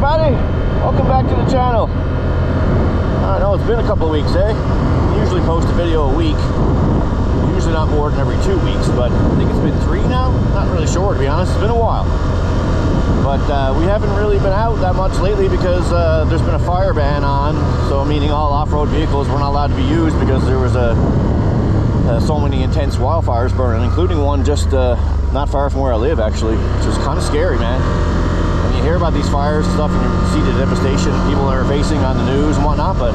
everybody, welcome back to the channel. I know it's been a couple of weeks, eh? I usually post a video a week, usually not more than every 2 weeks, but I think it's been 3 now. Not really sure, to be honest. It's been a while, but we haven't really been out that much lately because there's been a fire ban on, so meaning all off-road vehicles were not allowed to be used because there was so many intense wildfires burning, including one just not far from where I live, actually, which is kind of scary, man. When you hear about these fires and stuff and you see the devastation people are facing on the news and whatnot, but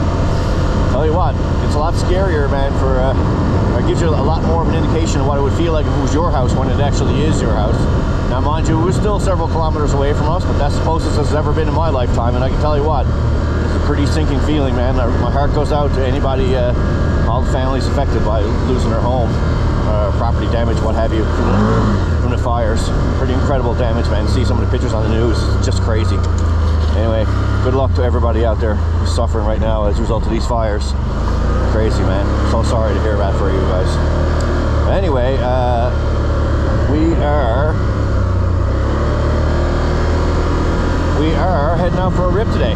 tell you what, it's a lot scarier, man, for it gives you a lot more of an indication of what it would feel like if it was your house when it actually is your house. Now, mind you, it was still several kilometers away from us, but that's the closest it's ever been in my lifetime, and I can tell you what, it's a pretty sinking feeling, man. My heart goes out to anybody, all the families affected by losing their home, property damage, what have you, from the fires. Pretty incredible damage, man. See some of the pictures on the news, it's just crazy. Anyway, good luck to everybody out there who's suffering right now as a result of these fires. Crazy, man. So sorry to hear that for you guys. But anyway, we are heading out for a rip today.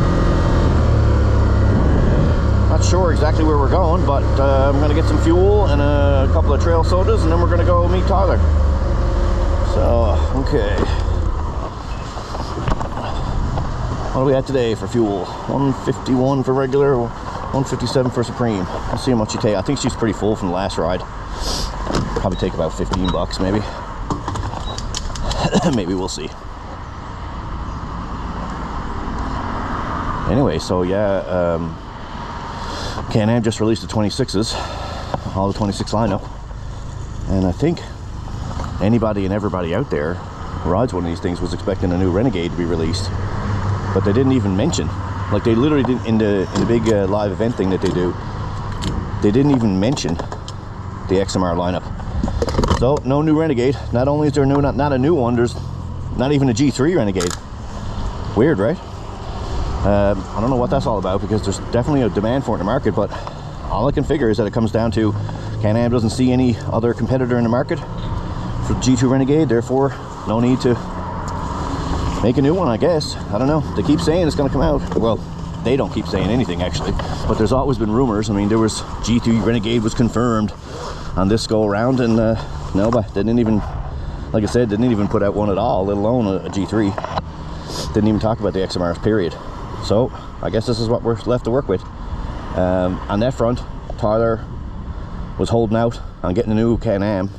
Not sure exactly where we're going, but I'm going to get some fuel and a couple of trail sodas, and then we're going to go meet Tyler. So, okay. What do we have today for fuel? 151 for regular, 157 for Supreme. Let's see how much you take. I think she's pretty full from the last ride. Probably take about 15 bucks, maybe. Maybe we'll see. Anyway, so yeah, Can-Am just released the 26s, all the 26 lineup, and I think anybody and everybody out there who rides one of these things was expecting a new Renegade to be released, but they didn't even mention, like they literally didn't, in the big live event thing that they do, they didn't even mention the XMR lineup. So no new Renegade. Not only is there not a new one, there's not even a G3 Renegade. Weird, right? I don't know what that's all about, because there's definitely a demand for it in the market, but all I can figure is that it comes down to Can-Am doesn't see any other competitor in the market for G2 Renegade, therefore no need to make a new one, I guess. I don't know. They keep saying it's going to come out. Well, they don't keep saying anything, actually, but there's always been rumors. I mean, there was G3 Renegade was confirmed on this go around, and no, but they didn't even, like I said, didn't even put out one at all, let alone a G3. Didn't even talk about the XMRs, period. So I guess this is what we're left to work with. On that front, Tyler was holding out on getting a new Can-Am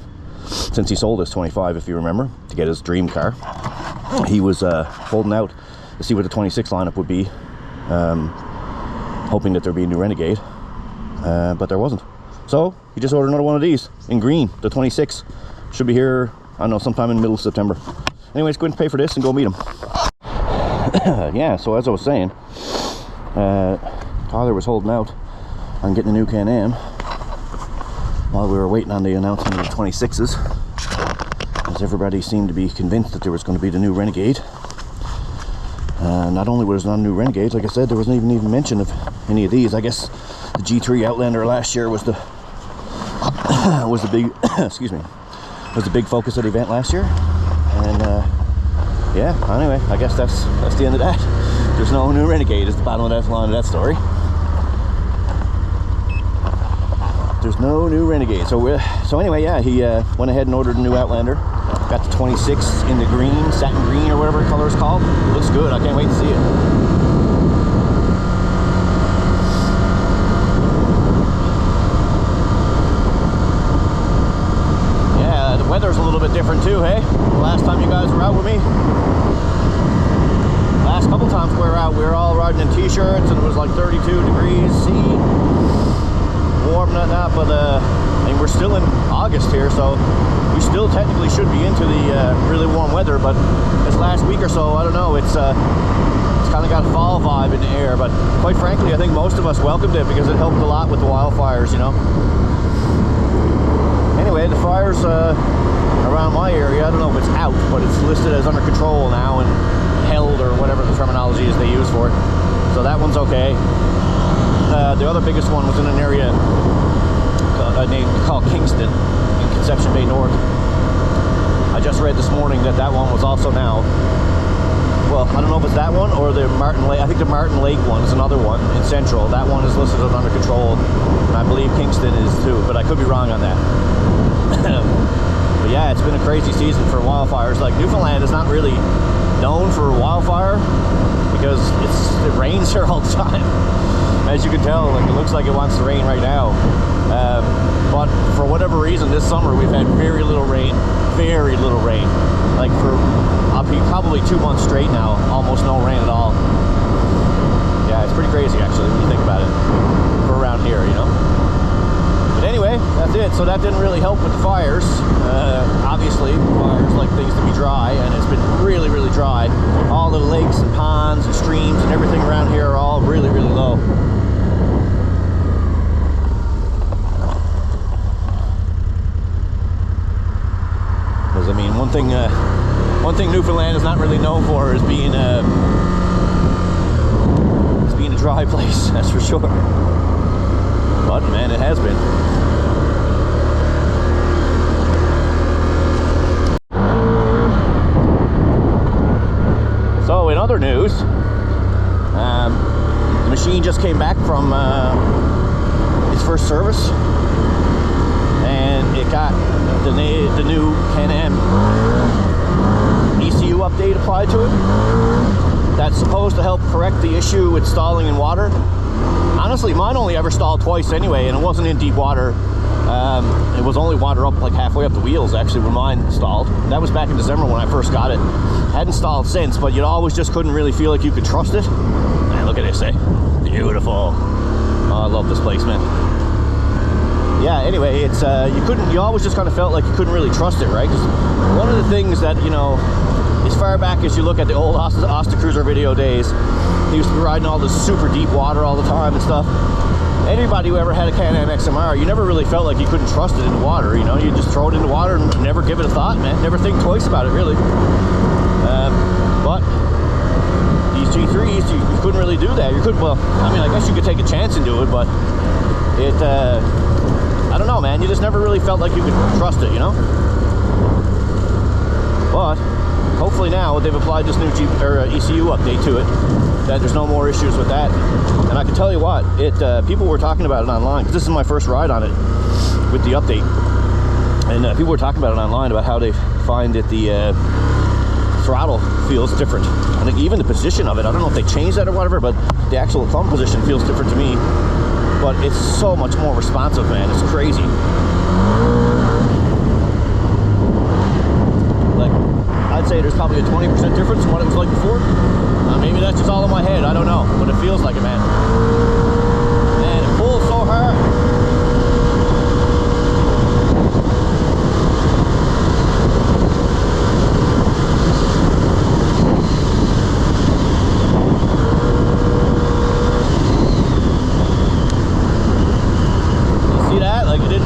since he sold his 25, if you remember, to get his dream car. He was holding out to see what the 26 lineup would be, hoping that there'd be a new Renegade, but there wasn't. So he just ordered another one of these in green. The 26 should be here, I don't know, sometime in the middle of September. Anyways, go ahead and pay for this and go meet him. Yeah, so as I was saying, Tyler was holding out on getting a new Can-Am while we were waiting on the announcement of the 26s, as everybody seemed to be convinced that there was going to be the new Renegade. Not only was there not a new Renegade, like I said, there wasn't even mention of any of these. I guess the G3 Outlander last year was the big excuse me, was the big focus of the event last year, and yeah, anyway, I guess that's the end of that. There's no new Renegade, is the bottom of that line of that story. There's no new Renegade. So anyway, yeah, he went ahead and ordered a new Outlander. Got the 26 in the green, satin green, or whatever color it's called. It looks good. I can't wait to see it. Yeah, the weather's a little bit different too, hey? The last time you guys were out with me, last couple times we were out, we were all riding in t-shirts, and it was like 32 degrees C, warm, not, but I mean, we're still in August here, so we still technically should be into the really warm weather, but this last week or so, I don't know, it's kind of got a fall vibe in the air, but quite frankly, I think most of us welcomed it because it helped a lot with the wildfires, you know. Anyway, the fires around my area, I don't know if it's out, but it's listed as under control now and held, or whatever the terminology is they use for it. So that one's okay. The other biggest one was in an area called Kingston in Conception Bay North. I just read this morning that that one was also now, well, I don't know if it's that one or the Martin Lake. I think the Martin Lake one is another one in Central. That one is listed as under control, and I believe Kingston is too, but I could be wrong on that. But yeah, it's been a crazy season for wildfires. Like, Newfoundland is not really known for wildfire because it rains here all the time. As you can tell, like, it looks like it wants to rain right now. But for whatever reason, this summer we've had very little rain. Very little rain. Like, for probably 2 months straight now, almost no rain at all. Yeah, it's pretty crazy actually when you think about it for around here, you know. But anyway, that's it. So that didn't really help with the fires. Obviously, fires like things to be dry, and it's been really, really dry. All the lakes and ponds and streams and everything around here are all really, really low. Because I mean, one thing Newfoundland is not really known for is being a dry place. That's for sure. But man, it has been. So in other news, the machine just came back from its first service, and it got the new Can-Am ECU update applied to it. That's supposed to help correct the issue with stalling in water. Honestly, mine only ever stalled twice anyway, and it wasn't in deep water. It was only water up like halfway up the wheels actually when mine stalled. That was back in December when I first got it. Hadn't stalled since, but you always just couldn't really feel like you could trust it. Man, look at this, eh? Beautiful. Oh, I love this place, man. Yeah, anyway, it's you always just kind of felt like you couldn't really trust it, right? Because one of the things that, you know, as far back as you look at the old Asta Cruiser video days, he used to be riding all this super deep water all the time and stuff. Anybody who ever had a Can-Am XMR, you never really felt like you couldn't trust it in the water, you know? You just throw it in the water and never give it a thought, man. Never think twice about it, really. But these G3s, you couldn't really do that. You could, well, I mean, I guess you could take a chance and do it, but it, I don't know, man. You just never really felt like you could trust it, you know? But hopefully now they've applied this new ECU update to it, that there's no more issues with that. And I can tell you what, people were talking about it online, because this is my first ride on it with the update. And people were talking about it online about how they find that the throttle feels different. I think even the position of it, I don't know if they changed that or whatever, but the actual thumb position feels different to me. But it's so much more responsive, man. It's crazy. Like, I'd say there's probably a 20% difference from what it was like before. Maybe that's just all in my head. I don't know. But it feels like it, man. Man, it pulls so hard.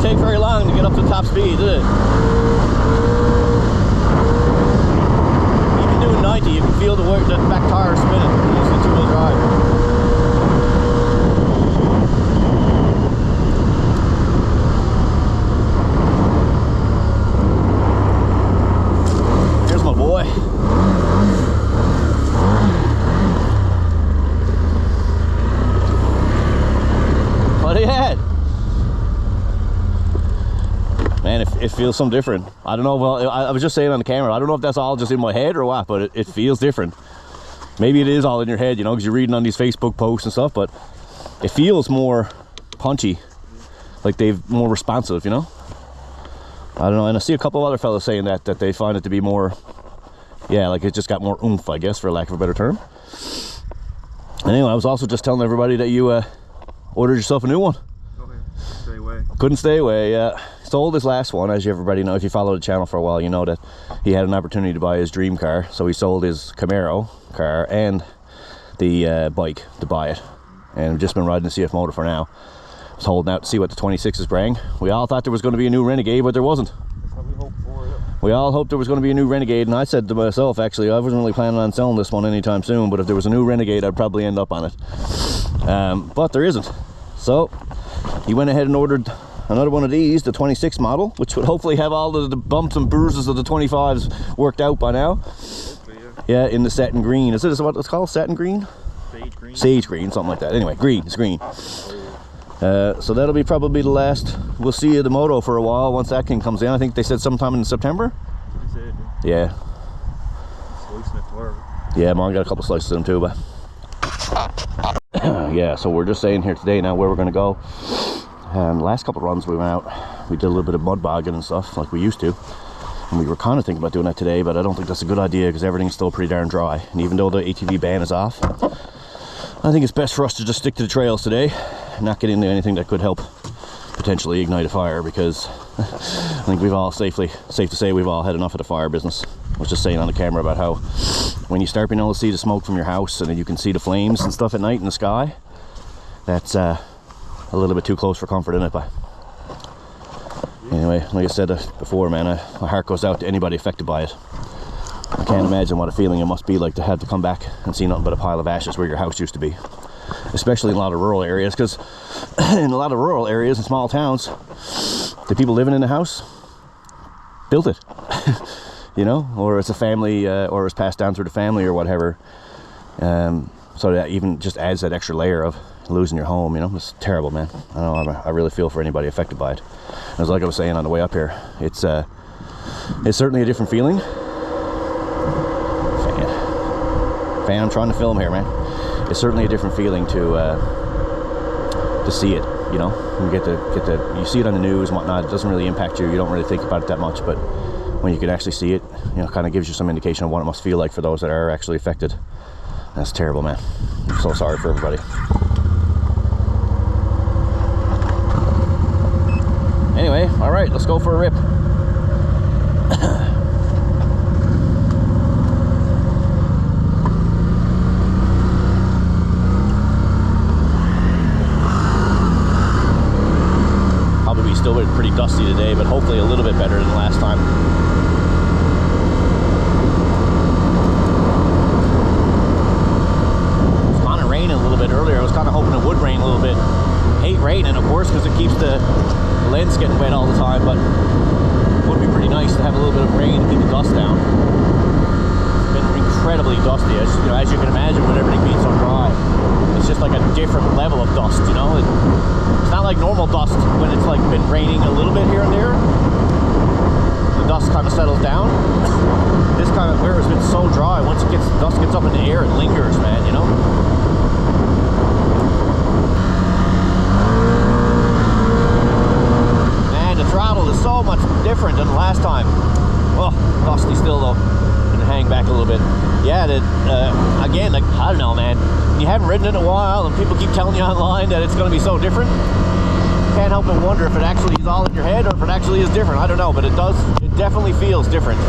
Take very long to get up to top speed, did it? Even doing 90, you can feel the back tire spinning using two-wheel drive. Here's my boy. What he had? Man, it feels some different. I don't know, well, I was just saying on the camera, I don't know if that's all just in my head or what, but it feels different. Maybe it is all in your head, you know, because you're reading on these Facebook posts and stuff, but it feels more punchy, like they've more responsive, you know? I don't know, and I see a couple of other fellas saying that they find it to be more, yeah, like it just got more oomph, I guess, for lack of a better term. And anyway, I was also just telling everybody that you ordered yourself a new one. Stay away. Couldn't stay away. Yeah, sold his last one, as everybody know. If you follow the channel for a while, you know that he had an opportunity to buy his dream car, so he sold his Camaro car and the bike to buy it, and we've just been riding the CF Moto for now. I was holding out to see what the 26s bring. We all thought there was going to be a new Renegade, but there wasn't. That's what we hoped for, yeah. We all hoped there was going to be a new Renegade, and I said to myself, actually, I wasn't really planning on selling this one anytime soon, but if there was a new Renegade, I'd probably end up on it. But there isn't. So he went ahead and ordered another one of these, the 26 model, which would hopefully have all the bumps and bruises of the 25s worked out by now. Yeah, in the satin green. Is it what it's called? Satin green? Sage green. Sage green, something like that. Anyway, green. It's green. So that'll be probably the last. We'll see the Moto for a while once that king comes in. I think they said sometime in September. He said, Yeah. slicing it tomorrow. Yeah, Mom got a couple slices of them too, but yeah. So we're just saying here today now where we're gonna go. Last couple of runs we went out. We did a little bit of mud bogging and stuff like we used to. And we were kind of thinking about doing that today, but I don't think that's a good idea because everything's still pretty darn dry. And even though the ATV ban is off, I think it's best for us to just stick to the trails today and not get into anything that could help potentially ignite a fire, because I think we've all safe to say we've all had enough of the fire business. I was just saying on the camera about how when you start being able to see the smoke from your house and then you can see the flames and stuff at night in the sky, that's a little bit too close for comfort, isn't it? But anyway, like I said before, man, my heart goes out to anybody affected by it. I can't imagine what a feeling it must be like to have to come back and see nothing but a pile of ashes where your house used to be. Especially in a lot of rural areas, because in a lot of rural areas and small towns, the people living in the house built it. You know, or it's a family, or it's passed down through the family or whatever. So that even just adds that extra layer of losing your home, you know. It's terrible, man. I know, I really feel for anybody affected by it. As like I was saying on the way up here, it's certainly a different feeling. Fan, I'm trying to film here, man. It's certainly a different feeling to see it, you know. You see it on the news and whatnot. It doesn't really impact you. You don't really think about it that much, but when you can actually see it, you know, kind of gives you some indication of what it must feel like for those that are actually affected. That's terrible, man. I'm so sorry for everybody. Anyway, all right, let's go for a rip. Probably still pretty dusty today, but hopefully a little bit better than last time. It's kind of raining a little bit earlier. I was kind of hoping it would rain a little bit. Hate raining, of course, because it keeps the lens getting wet all the time, but it would be pretty nice to have a little bit of rain to keep the dust down. It's been incredibly dusty, as you can imagine, with everything being so dry. It's just like a different level of dust, you know. It's not like normal dust when it's like been raining a little bit here and there. The dust kind of settles down. This kind of where it's been so dry, once the dust gets up in the air, it lingers, man, you know. Man, the throttle is so much different than the last time. Oh, dusty still though. Gonna hang back a little bit. Yeah, again, like, I don't know, man. You haven't ridden it in a while and people keep telling you online that it's going to be so different. Can't help but wonder if it actually is all in your head or if it actually is different. I don't know, but it definitely feels different.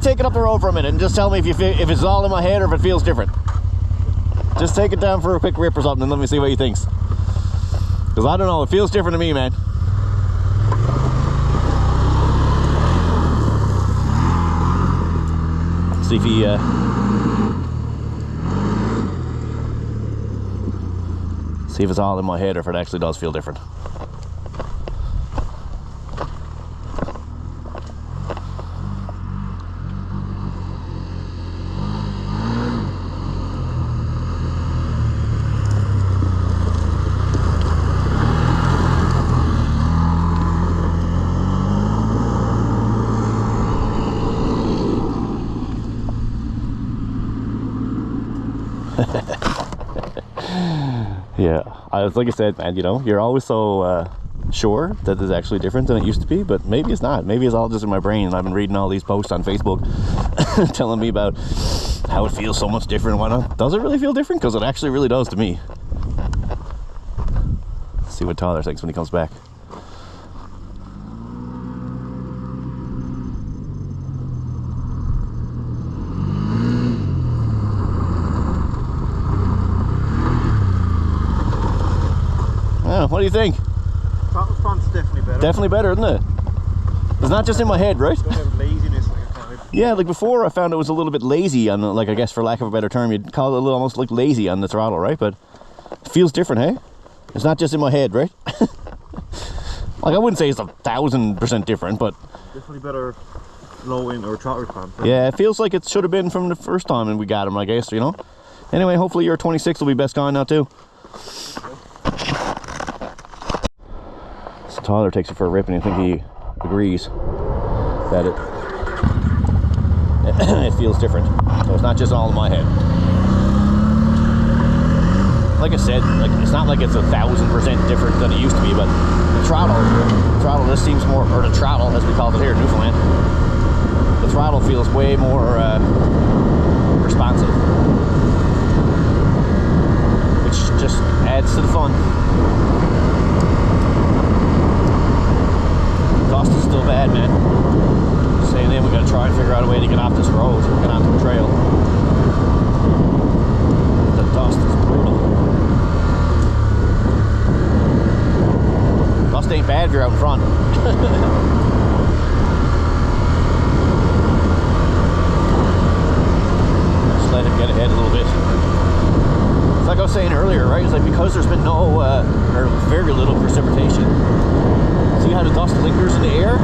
Take it up the road for a minute and just tell me if it's all in my head or if it feels different. Just take it down for a quick rip or something and let me see what he thinks. Because I don't know, it feels different to me, man. See if he see if it's all in my head or if it actually does feel different. Yeah, like I said, man, you know, you're always so sure that it's actually different than it used to be, but maybe it's not. Maybe it's all just in my brain, and I've been reading all these posts on Facebook telling me about how it feels so much different and whatnot. Does it really feel different? Because it actually really does to me. Let's see see what Tyler thinks when he comes back. Oh, what do you think? Throttle response is definitely better. Definitely better, isn't it? It's not just in my head, right? Don't have laziness like a kind. Yeah, like before I found it was a little bit lazy on the, like, I guess for lack of a better term, you'd call it a little almost like lazy on the throttle, right? But it feels different, hey? It's not just in my head, right? Like, I wouldn't say it's 1,000% different, but Definitely better low end or throttle response. yeah, it feels like it should have been from the first time and we got him, I guess, you know? Anyway, hopefully your 26 will be best going now too. So Tyler takes it for a rip and I think he agrees that it feels different. So it's not just all in my head. Like I said, like it's not like it's 1,000% different than it used to be, but the throttle this seems more, or the throttle as we call it here in Newfoundland, the throttle feels way more responsive, which just adds to the fun. Dust is still bad, man. Saying then we gotta try and figure out a way to get off this road, get onto a trail. The dust is brutal. Dust ain't bad if you're out in front. Just let him get ahead a little bit. It's like I was saying earlier, right? It's like because there's been no, or very little precipitation. See how the dust lingers in the air?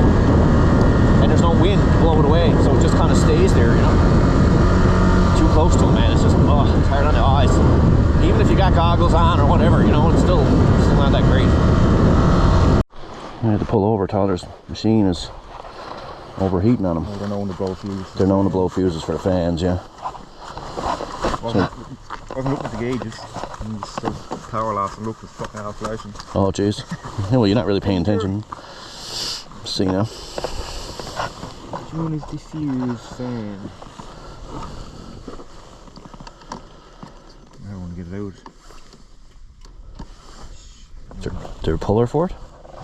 And there's no wind to blow it away, so it just kind of stays there, you know? Too close to it, man. It's just, oh, it's hard on the eyes. Even if you got goggles on or whatever, you know, it's still not that great. I had to pull over. Tyler's machine is overheating on him. They're known to blow fuses. They're known to blow fuses for the fans, yeah. I've been looking at the gauges and just the power loss and look, it's fucking out flashing. Oh, jeez. Yeah, well, you're not really paying attention. Let's see now. Which one is the fuse fan? I don't want to get it out. Is there a puller for it?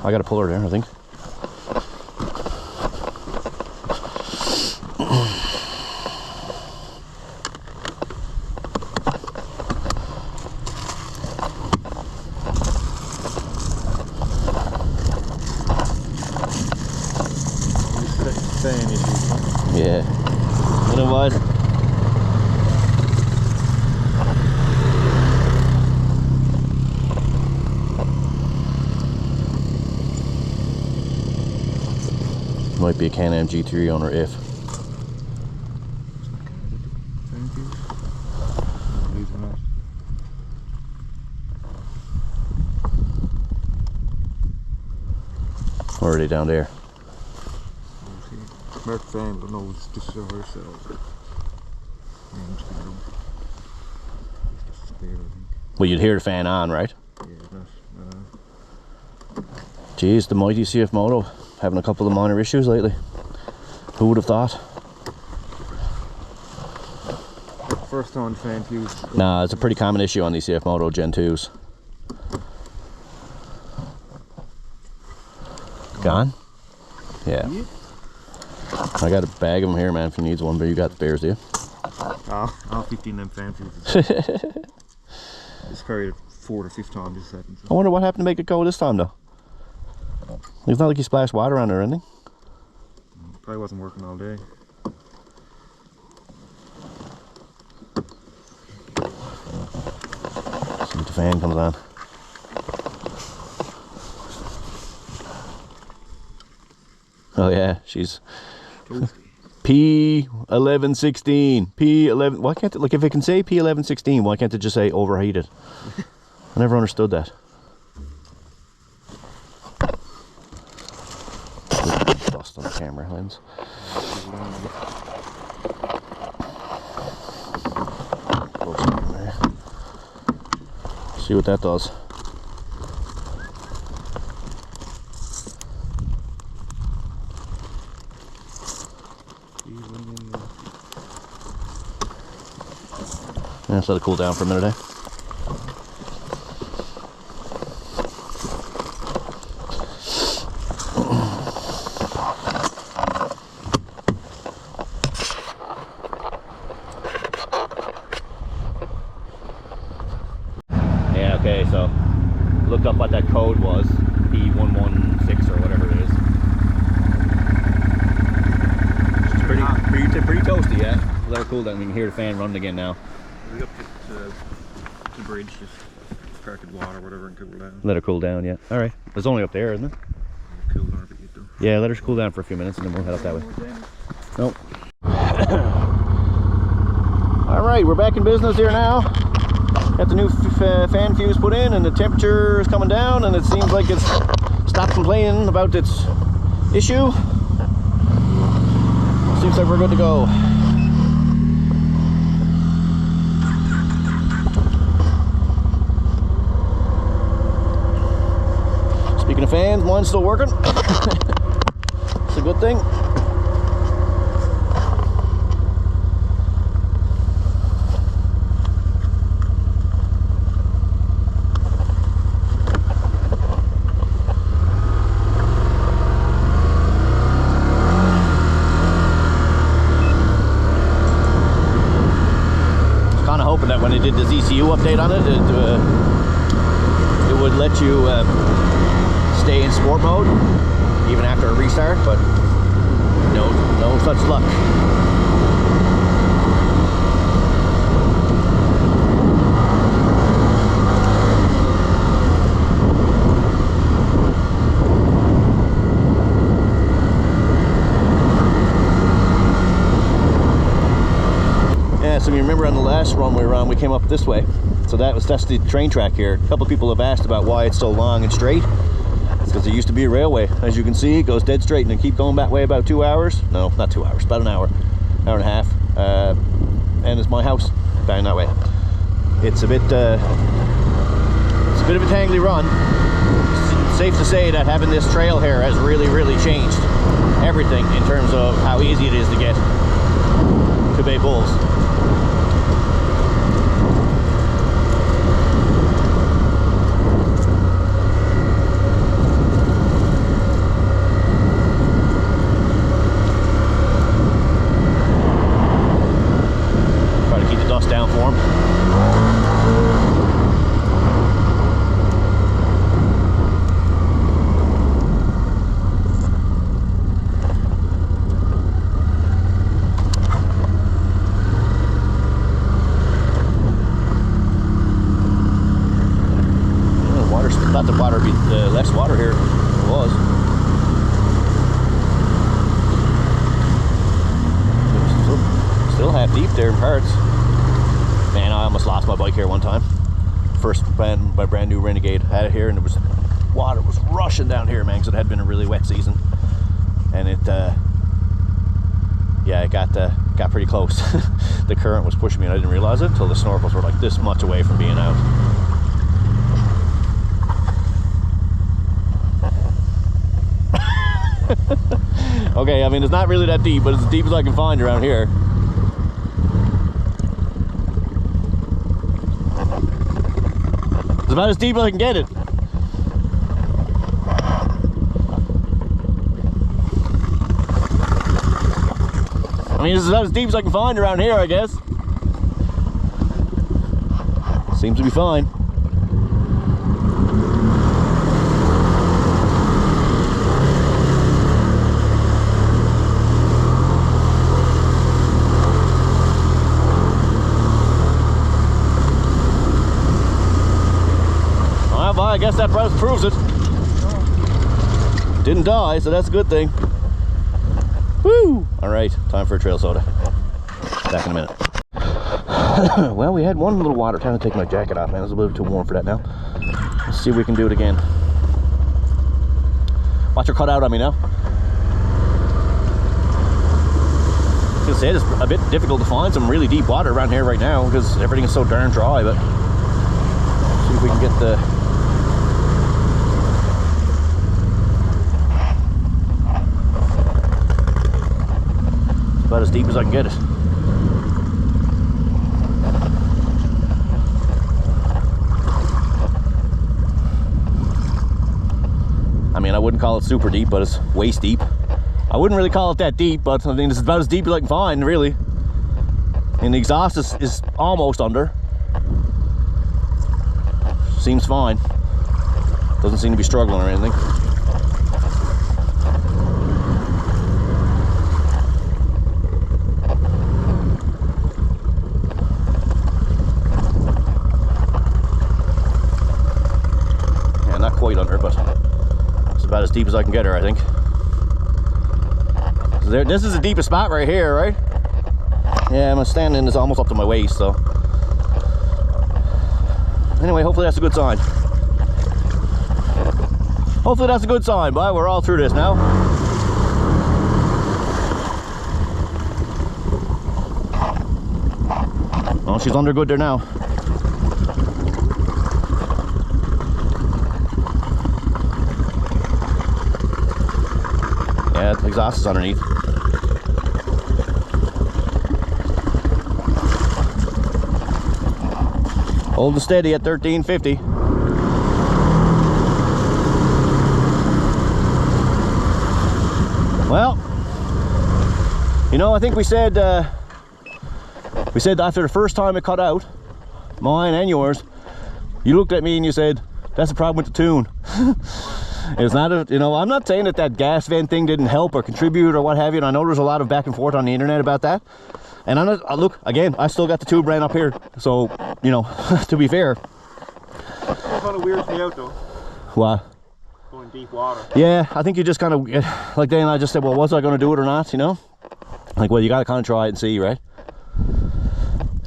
I got a puller there, I think. Fan issues. Yeah. What it was? Might be a Can-Am G3 owner if. Fan fuse? Believe it or not. Or are they down there? Mark fan, but no, it's just over ourselves. Yeah, I'm just gonna run. It's spare, I think. Well, you'd hear the fan on, right? Yeah, that. Geez, the mighty CF Moto having a couple of minor issues lately. Who would have thought? First on fan fuse. Nah, it's a pretty common issue on these CF Moto Gen 2s. Gone? Yeah. I got a bag of them here, man, if you needs one, but you got the bears, do you? I'll 15 them fan fuses. Just carried it 4th or 5th time this second. I wonder what happened to make it go this time, though. It's not like you splashed water on it or anything. Probably wasn't working all day. See if the fan comes on. Oh yeah, she's P1116. P11. Why can't it, like, if it can say P1116, why can't it just say overheated? I never understood that. Dust on the camera lens. See what that does. Yeah, just let it cool down for a minute, eh? cool down. We can hear the fan running again now. We up to the bridge, just crack it water, whatever, and cool down. Let her cool down, yeah. All right. It's only up there, isn't it? Cool down a bit, though. Yeah, let her cool down for a few minutes and then we'll head up that way. Nope. All right, we're back in business here now. Got the new fan fuse put in and the temperature is coming down and it seems like it's stopped complaining about its issue. Seems like we're good to go. Speaking of fans, mine's still working. It's a good thing. That when they did this ECU update on it, it would let you stay in sport mode even after a restart, but no such luck. So you remember on the last run we were on, we came up this way. So that's the train track here. A couple of people have asked about why it's so long and straight. It's because there used to be a railway. As you can see, it goes dead straight and then keep going that way about 2 hours. No, not 2 hours, about an hour and a half. And it's my house down that way. It's a bit of a tangly run. It's safe to say that having this trail here has really changed everything in terms of how easy it is to get to Bay Bulls. Down for him. Thought the water would be less water here than it was. Still half deep there in parts. Man, I almost lost my bike here one time. First my brand new Renegade had it here, and water was rushing down here, man, because it had been a really wet season, and it got pretty close. The current was pushing me, and I didn't realize it until the snorkels were like this much away from being out. Okay, I mean it's not really that deep, but it's as deep as I can find around here. It's about as deep as I can get it. I mean, it's about as deep as I can find around here, I guess. Seems to be fine. I guess that proves it. Didn't die, so that's a good thing. Woo! All right, time for a trail soda. Back in a minute. Well, we had one little water. Time to take my jacket off, man. It's a little too warm for that now. Let's see if we can do it again. Watch her cut out on me now. I was gonna say it's a bit difficult to find some really deep water around here right now because everything is so darn dry, but see if we can get the about as deep as I can get it. I mean, I wouldn't call it super deep, but it's waist deep. I wouldn't really call it that deep, but I think it's about as deep as I can find, really. And the exhaust is almost under. Seems fine. Doesn't seem to be struggling or anything. about as deep as I can get her, I think. So this is the deepest spot right here, right? Yeah, I'm standing is almost up to my waist, so. Anyway, hopefully that's a good sign. Hopefully that's a good sign, but we're all through this now. Oh, she's under good there now. Yeah, the exhaust is underneath. Holding steady at 1350. Well, you know, I think we said after the first time it cut out, mine and yours, you looked at me and you said, that's the problem with the tune. It's not a, you know, I'm not saying that gas vent thing didn't help or contribute or what have you, and I know there's a lot of back and forth on the internet about that. And I'm not, look, again, I still got the tube ran up here, so, you know, to be fair. It kind of weirds me out though. What? Going deep water. Yeah, I think you just kind of, like then I just said, well, was I going to do it or not, you know? Like, well, you got to kind of try it and see, right?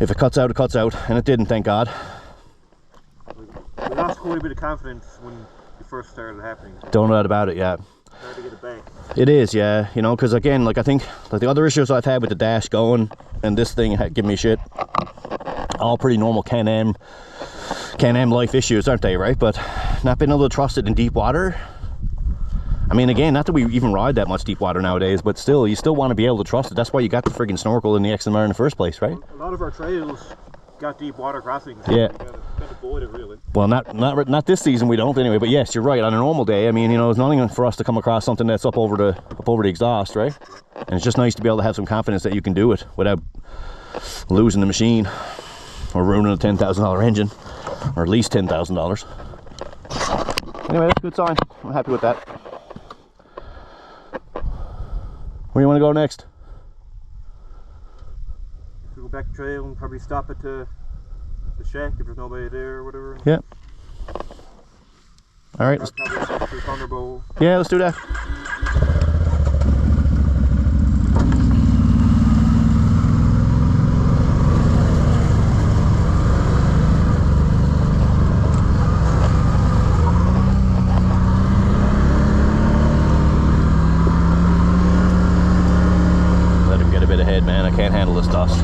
If it cuts out, it cuts out, and it didn't, thank God. We lost quite a bit of confidence when it first started happening. Don't know that about it, yeah. Hard to get it back. It is, yeah, you know, because again, like I think, like the other issues I've had with the dash going and this thing giving me shit, all pretty normal Can-Am life issues, aren't they, right? But not being able to trust it in deep water. I mean, again, not that we even ride that much deep water nowadays, but still, you still want to be able to trust it. That's why you got the friggin' snorkel in the XMR in the first place, right? A lot of our trails got deep water crossings. Yeah. Got to avoid it, really. Well, not this season we don't anyway. But yes, you're right. On a normal day, I mean, you know, there's nothing for us to come across something that's up over the exhaust, right? And it's just nice to be able to have some confidence that you can do it without losing the machine or ruining a $10,000 engine, or at least $10,000. Anyway, that's a good sign. I'm happy with that. Where do you want to go next? We'll go back to trail and probably stop at the shack if there's nobody there or whatever. Yeah. All right. Yeah, let's do that. Let him get a bit ahead, man. I can't handle this dust.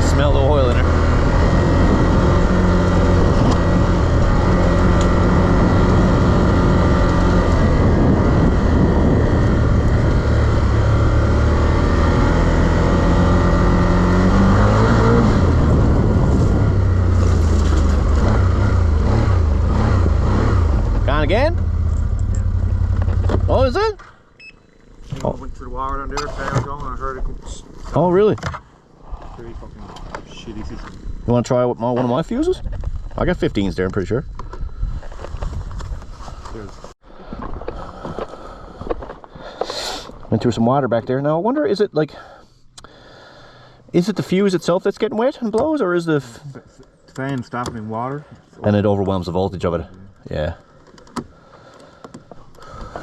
Smell the oil in her. Gone again? Yeah. Oh, is it? Oh. Went through the water down there, fire going, and I heard it go. Oh, really? Very fucking shitty system. You want to try one of my fuses? I got 15s there, I'm pretty sure. Went through some water back there. Now, I wonder, is it like... Is it the fuse itself that's getting wet and blows, or is the... fan stopping in water? And it overwhelms the voltage of it. Yeah.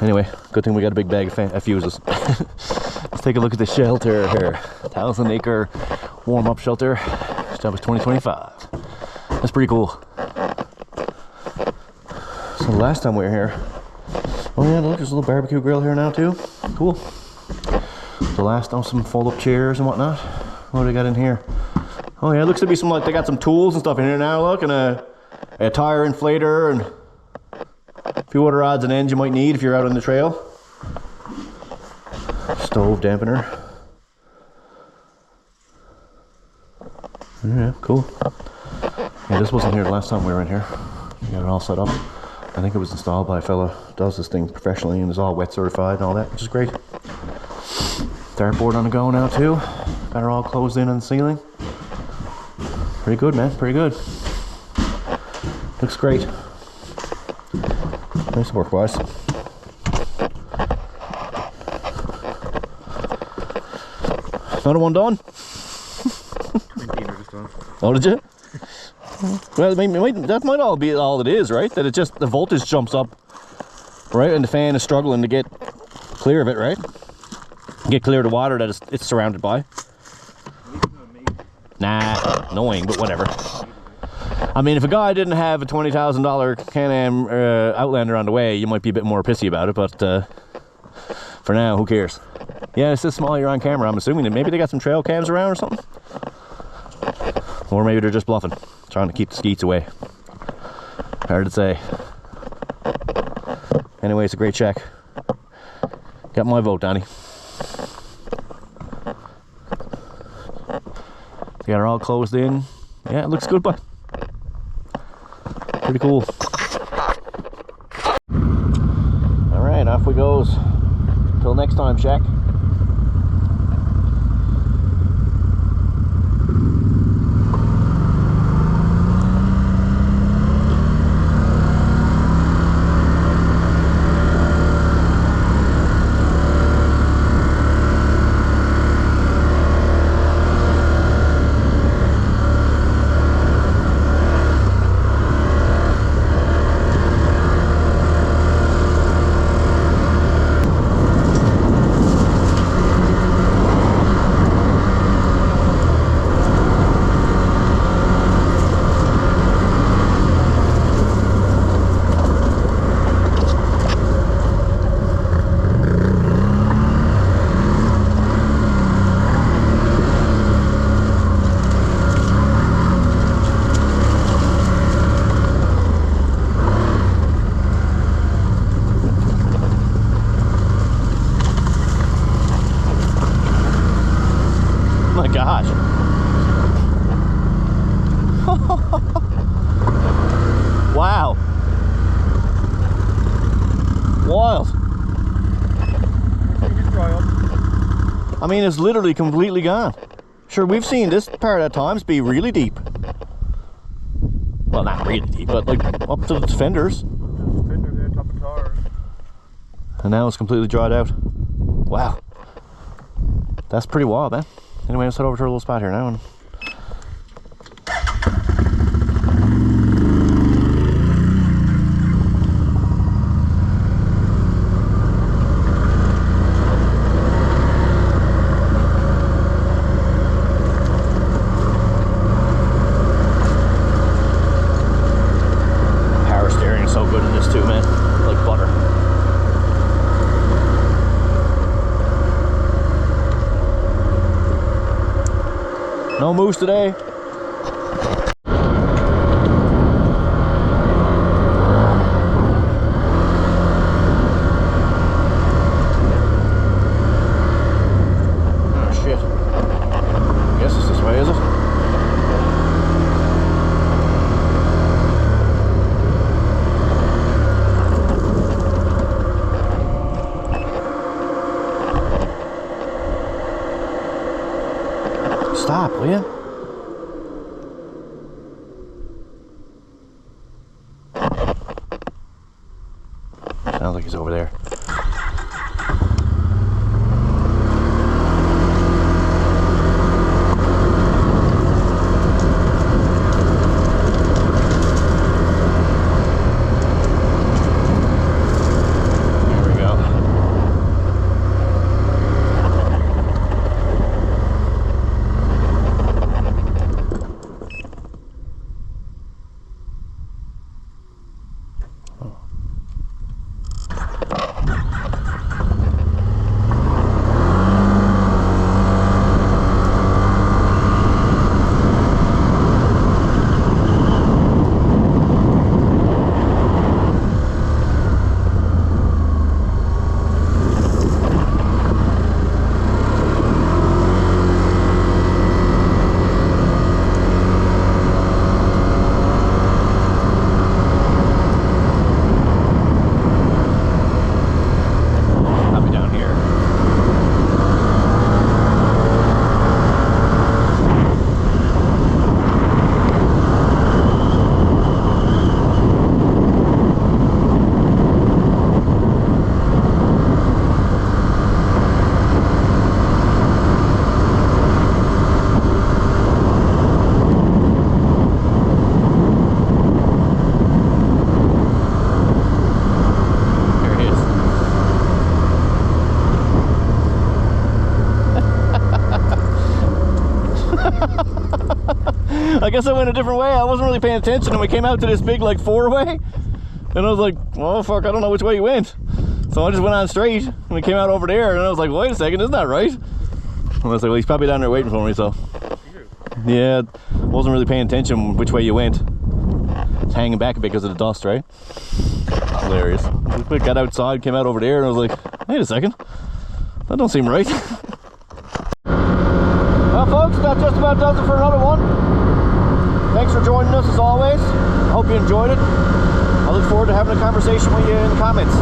Anyway, good thing we got a big bag of fuses. Let's take a look at the shelter here. 1,000-acre warm-up shelter. Established 2025. That's pretty cool. So the last time we were here... Oh yeah, look, there's a little barbecue grill here now too. Cool. The last on some fold-up chairs and whatnot. What do they got in here? Oh yeah, it looks to be some, like, they got some tools and stuff in here now, look, and a tire inflator and a few other odds and ends you might need if you're out on the trail. Stove dampener. Yeah, cool. Yeah, this wasn't here the last time we were in here. We got it all set up. I think it was installed by a fella who does this thing professionally and is all wet certified and all that, which is great. Dartboard on the go now too. Got her all closed in on the ceiling. Pretty good, man, pretty good. Looks great. Nice work, boys. Another one done? 20 minutes done. Oh, did you? Well, that might all be all it is, right? That it just, the voltage jumps up, right? And the fan is struggling to get clear of it, right? Get clear of the water that it's surrounded by. Nah, annoying, but whatever. I mean, if a guy didn't have a $20,000 Can-Am Outlander on the way, you might be a bit more pissy about it, but for now, who cares? Yeah, it's this small, you're on camera. I'm assuming that maybe they got some trail cams around or something. Or maybe they're just bluffing, trying to keep the skeets away. Hard to say. Anyway, it's a great check. Got my vote, Donnie. They got her all closed in. Yeah, it looks good, but pretty cool. All right, off we goes. Till next time, Shaq. My gosh. Wow. Wild. I mean, it's literally completely gone. Sure, we've seen this part at times be really deep. Well, not really deep, but like up to the fenders. Fender there, top of tires. And now it's completely dried out. Wow. That's pretty wild, man. Anyway, let's head over to our little spot here now. And power steering is so good in this too, man. Like butter. No moose today. Oh shit. I guess it's this way, is it? Stop, will you? Sounds like he's over there. There we go. I guess I went a different way. I wasn't really paying attention, and we came out to this big like four-way, and I was like, oh fuck, I don't know which way you went. So I just went on straight, and we came out over there, and I was like, wait a second, isn't that right? And I was like, well, he's probably down there waiting for me, so. Yeah, wasn't really paying attention which way you went. It's hanging back a bit because of the dust, right? Hilarious. We got outside, came out over there, and I was like, wait a second, that don't seem right. Well, folks, that just about does it for another one. Thanks for joining us as always. I hope you enjoyed it. I look forward to having a conversation with you in the comments.